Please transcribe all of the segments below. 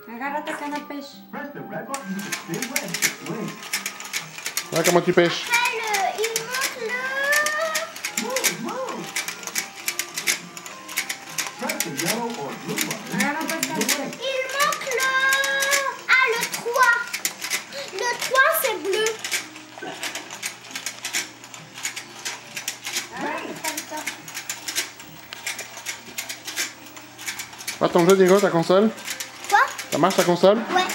Agárrate canne à pêche. Ouais, comment tu pêches? Il manque le... Il manque le... Ah, le 3. Le 3, c'est bleu. Va ton jeu, Diego, ta console? Quoi? Ça marche ta console? Ouais.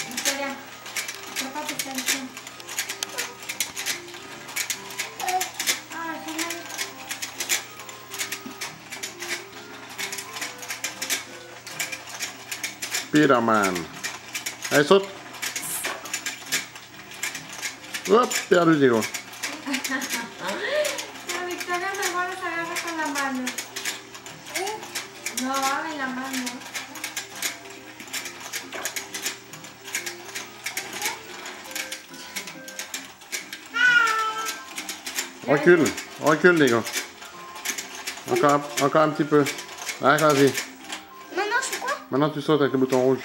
Victoria, papá te está diciendo. Ah, génial. Spider-Man. Allez, saute. Hop, perdu, Diego. La Victoria mejor los agarra con la mano. No, abre la mano. Recule, recule, Diego. Encore un petit peu. Allez, vas-y. Maintenant, je fais quoi? Maintenant, tu sautes avec le bouton rouge.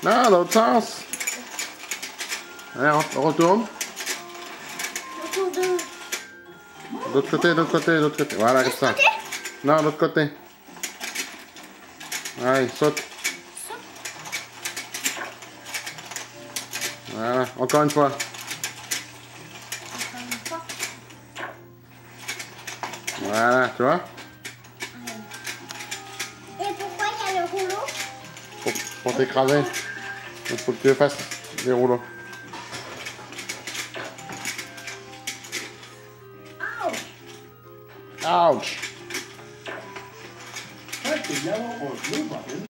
Non, l'autre sens. Allez, retourne. Autour de... L'autre côté, l'autre côté, l'autre côté. Voilà, comme ça. Non, l'autre côté. Allez, saute. Voilà, encore une fois. Voilà, tu vois? Et pourquoi il y a le rouleau? Pour t'écraser. Il faut que tu fasses les rouleaux. Ouch! Ouch!